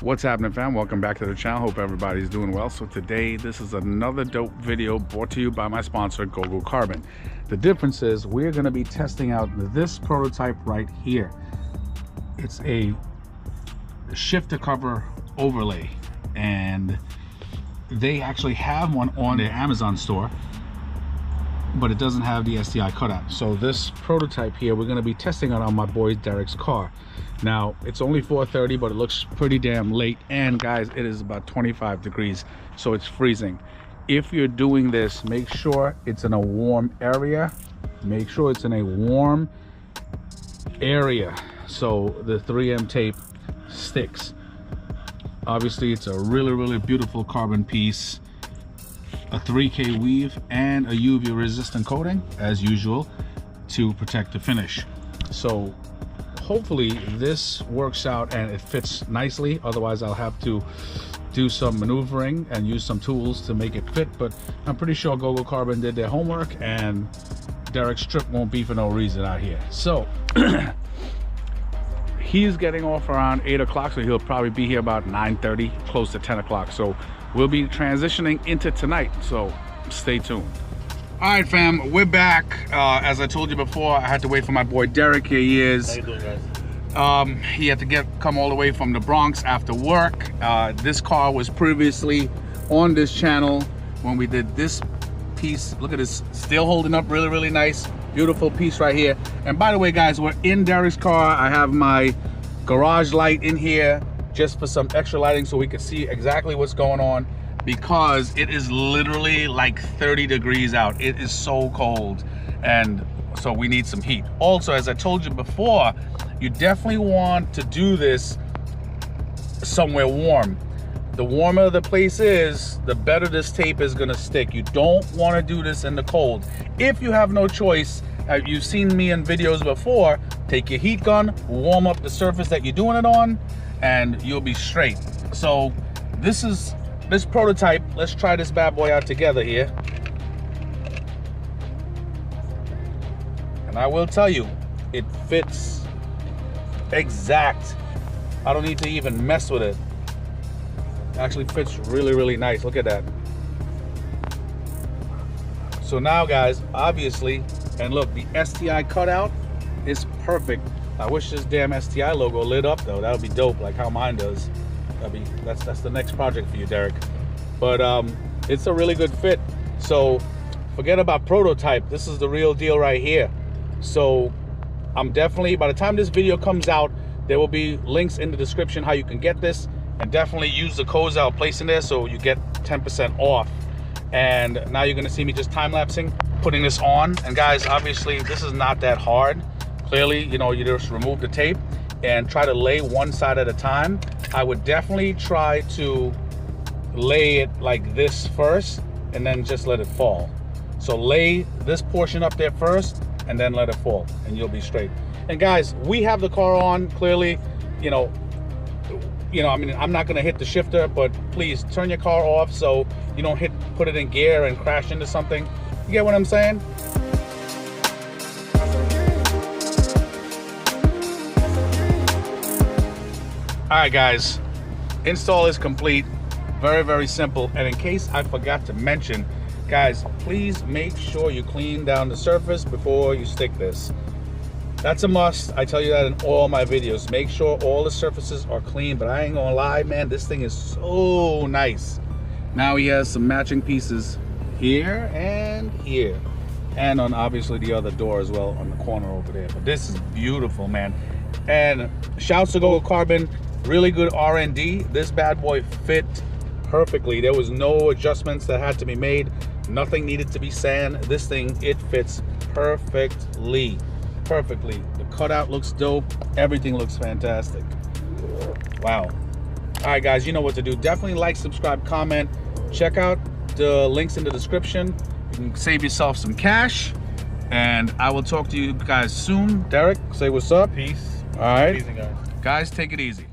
What's happening, fam? Welcome back to the channel. Hope everybody's doing well. So today, this is another dope video brought to you by my sponsor, GOGOCARBON. The difference is we're going to be testing out this prototype right here. It's a shifter cover overlay, and they actually have one on their Amazon store, but it doesn't have the STI cutout. So this prototype here, we're going to be testing out on my boy Derek's car. Now it's only 4:30, but it looks pretty damn late, and guys, it is about 25 degrees, so it's freezing. If you're doing this, make sure it's in a warm area. Make sure it's in a warm area so the 3M tape sticks. Obviously, it's a really beautiful carbon piece, a 3K weave, and a UV resistant coating as usual to protect the finish. So hopefully this works out and it fits nicely. Otherwise, I'll have to do some maneuvering and use some tools to make it fit, but I'm pretty sure GOGOCARBON did their homework, and Derek's trip won't be for no reason out here. So he's getting off around 8 o'clock, so he'll probably be here about 9:30, close to 10 o'clock. So we'll be transitioning into tonight, so stay tuned. All right, fam, we're back. As I told you before, I had to wait for my boy Derek. Here he is. How you doing, guys? He had to come all the way from the Bronx after work. This car was previously on this channel when we did this piece. Look at this, still holding up really nice. Beautiful piece right here. And by the way, guys, we're in Derek's car. I have my garage light in here just for some extra lighting so we can see exactly what's going on, because it is literally like 30 degrees out. It is so cold, and so we need some heat. Also, as I told you before, you definitely want to do this somewhere warm. The warmer the place is, the better this tape is gonna stick. You don't wanna do this in the cold. If you have no choice, you've seen me in videos before, take your heat gun, warm up the surface that you're doing it on, and you'll be straight. So this prototype, let's try this bad boy out together here. And I will tell you, it fits exact. I don't need to even mess with it. It actually fits really nice. Look at that. So now, guys, obviously, and look, the STI cutout is perfect. I wish this damn STI logo lit up though. That would be dope, like how mine does. That's the next project for you, Derek. But it's a really good fit. So forget about prototype. This is the real deal right here. So I'm definitely, by the time this video comes out, there will be links in the description how you can get this, and definitely use the codes I'll place in there so you get 10% off. And now you're gonna see me just time-lapsing, putting this on. And guys, obviously this is not that hard. Clearly, you know, you just remove the tape and try to lay one side at a time. I would definitely try to lay it like this first and then just let it fall. So lay this portion up there first and then let it fall, and you'll be straight. And guys, we have the car on, clearly, you know, I mean, I'm not gonna hit the shifter, but please turn your car off so you don't put it in gear and crash into something. You get what I'm saying? All right, guys, install is complete. Very simple. And in case I forgot to mention, guys, please make sure you clean down the surface before you stick this. That's a must. I tell you that in all my videos. Make sure all the surfaces are clean, but I ain't gonna lie, man, this thing is so nice. Now he has some matching pieces here and here, and on obviously the other door as well on the corner over there. But this is beautiful, man. And shouts to GOGOCARBON. Really good R&D. This bad boy fit perfectly. There was no adjustments that had to be made. Nothing needed to be sand. This thing, it fits perfectly. The cutout looks dope. Everything looks fantastic. Wow. All right, guys, you know what to do. Definitely like, subscribe, comment. Check out the links in the description. You can save yourself some cash. And I will talk to you guys soon. Derek, say what's up. Peace. All right. Peace, guys. Guys, take it easy.